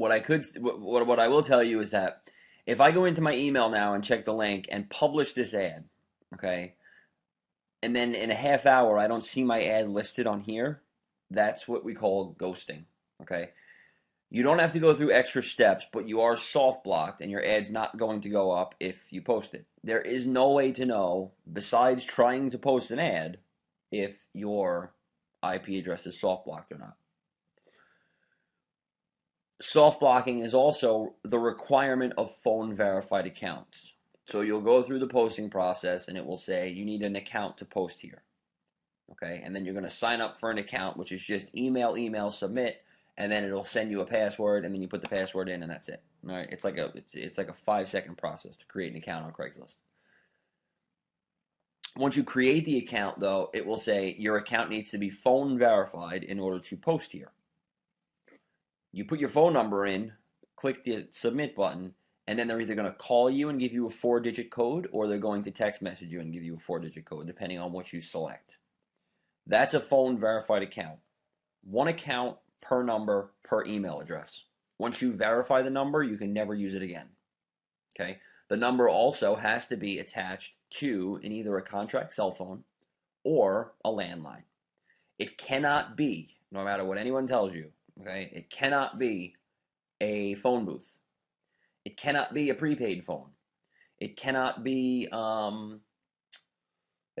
what I will tell you is that if I go into my email now and check the link and publish this ad, okay, and then in a half hour I don't see my ad listed on here, that's what we call ghosting, okay? You don't have to go through extra steps, but you are soft blocked and your ad's not going to go up if you post it. There is no way to know, besides trying to post an ad, if your IP address is soft blocked or not. Soft blocking is also the requirement of phone verified accounts. So you'll go through the posting process and it will say you need an account to post here. Okay, and then you're going to sign up for an account, which is just email, submit, and then it'll send you a password, and then you put the password in, and that's it. All right, it's like a 5-second process to create an account on Craigslist. Once you create the account, though, it will say your account needs to be phone verified in order to post here. You put your phone number in, click the submit button, and then they're either going to call you and give you a 4-digit code, or they're going to text message you and give you a 4-digit code, depending on what you select. That's a phone verified account. One account per number per email address. Once you verify the number, you can never use it again. Okay? The number also has to be attached to either a contract cell phone or a landline. It cannot be, no matter what anyone tells you, okay? It cannot be a phone booth. It cannot be a prepaid phone. It cannot be, it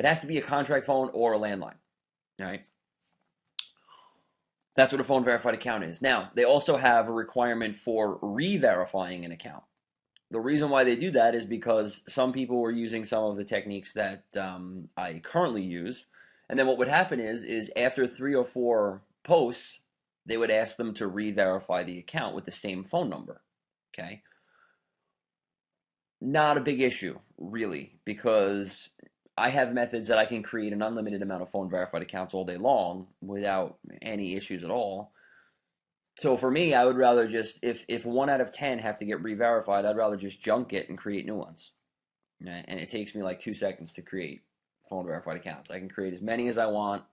has to be a contract phone or a landline. All right. That's what a phone verified account is. Now, they also have a requirement for re-verifying an account. The reason why they do that is because some people were using some of the techniques that I currently use. And then what would happen is after 3 or 4 posts, they would ask them to re-verify the account with the same phone number. Okay. Not a big issue, really, because I have methods that I can create an unlimited amount of phone verified accounts all day long without any issues at all. So for me, I would rather just, if 1 out of 10 have to get re-verified, I'd rather just junk it and create new ones. And it takes me like 2 seconds to create phone verified accounts. I can create as many as I want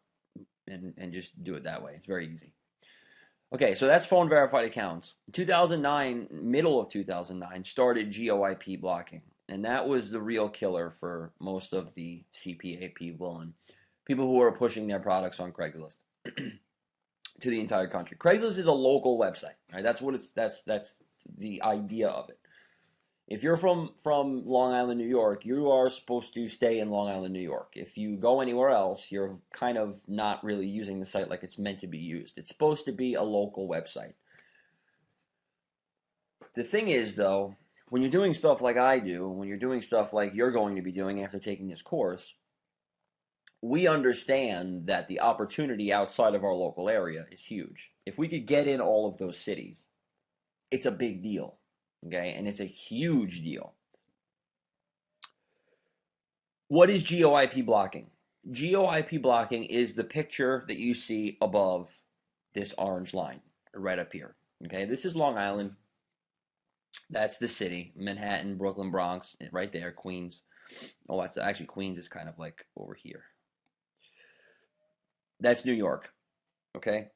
and just do it that way. It's very easy. Okay, so that's phone verified accounts. 2009, middle of 2009, started GeoIP blocking. And that was the real killer for most of the CPA people and people who are pushing their products on Craigslist to the entire country. Craigslist is a local website, right? That's what that's the idea of it. If you're from Long Island, New York, you are supposed to stay in Long Island, New York. If you go anywhere else, you're kind of not really using the site like it's meant to be used. It's supposed to be a local website. The thing is, though, when you're doing stuff like I do, when you're doing stuff like you're going to be doing after taking this course, we understand that the opportunity outside of our local area is huge. If we could get in all of those cities, it's a big deal, okay? And it's a huge deal. What is GeoIP blocking? GeoIP blocking is the picture that you see above this orange line right up here, okay? This is Long Island. That's the city, Manhattan, Brooklyn, Bronx, right there, Queens. Oh, that's actually Queens is kind of like over here. That's New York, okay?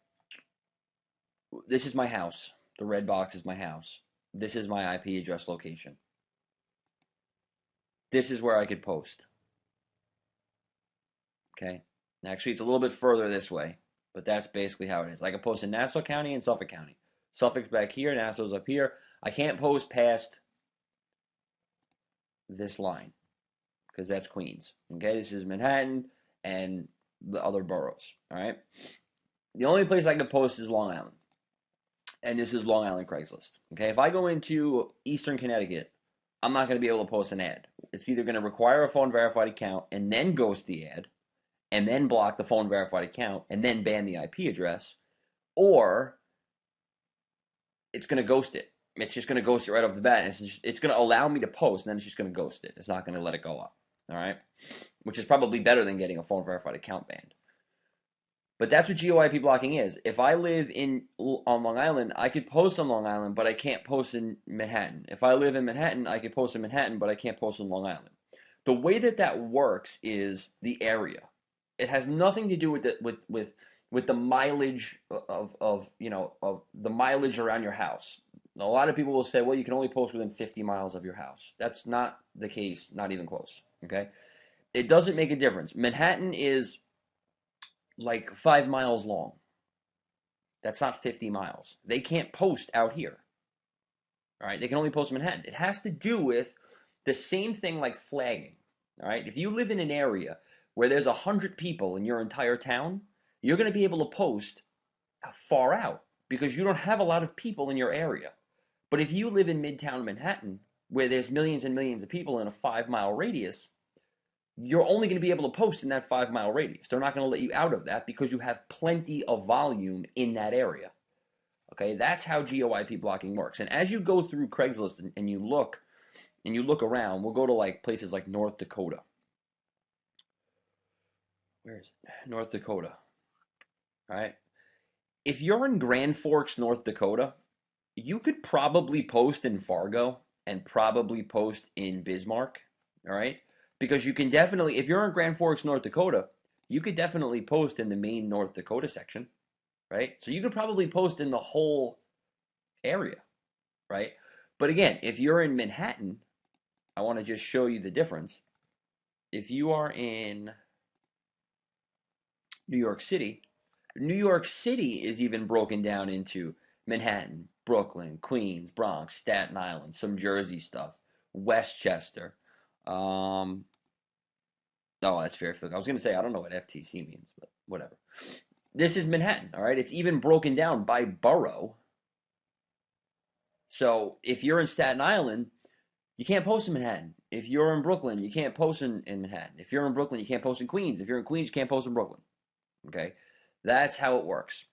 This is my house. The red box is my house. This is my IP address location. This is where I could post, okay? Actually, it's a little bit further this way, but that's basically how it is. I can post in Nassau County and Suffolk County. Suffolk's back here, Nassau's up here. I can't post past this line because that's Queens. Okay, this is Manhattan and the other boroughs. All right. The only place I can post is Long Island, and this is Long Island Craigslist. Okay, if I go into Eastern Connecticut, I'm not going to be able to post an ad. It's either going to require a phone verified account and then ghost the ad, and then block the phone verified account and then ban the IP address, or it's going to ghost it. It's just going to ghost it right off the bat. And it's going to allow me to post, and then it's just going to ghost it. It's not going to let it go up. All right? Which is probably better than getting a phone verified account banned. But that's what GeoIP blocking is. If I live on Long Island, I could post on Long Island, but I can't post in Manhattan. If I live in Manhattan, I could post in Manhattan, but I can't post in Long Island. The way that works is the area. It has nothing to do with the mileage of the mileage around your house. A lot of people will say, well, you can only post within 50 miles of your house. That's not the case, not even close. Okay. It doesn't make a difference. Manhattan is like 5 miles long. That's not 50 miles. They can't post out here. All right. They can only post in Manhattan. It has to do with the same thing like flagging. All right. If you live in an area where there's 100 people in your entire town, you're going to be able to post far out because you don't have a lot of people in your area. But if you live in Midtown Manhattan, where there's millions and millions of people in a 5 mile radius, you're only going to be able to post in that 5 mile radius. They're not going to let you out of that because you have plenty of volume in that area. Okay, that's how GeoIP blocking works. And as you go through Craigslist and you look around, we'll go to like places like North Dakota. Where is it? North Dakota. All right. If you're in Grand Forks, North Dakota, you could probably post in Fargo and probably post in Bismarck, all right? Because you can definitely, if you're in Grand Forks, North Dakota, you could definitely post in the main North Dakota section, right? So you could probably post in the whole area, right? But again, if you're in Manhattan, I want to just show you the difference. If you are in New York City is even broken down into Manhattan, Brooklyn, Queens, Bronx, Staten Island, some Jersey stuff, Westchester. Oh, that's Fairfield. I was going to say, I don't know what FTC means, but whatever. This is Manhattan, all right? It's even broken down by borough. So if you're in Staten Island, you can't post in Manhattan. If you're in Brooklyn, you can't post in Manhattan. If you're in Brooklyn, you can't post in Queens. If you're in Queens, you can't post in Brooklyn. Okay? That's how it works.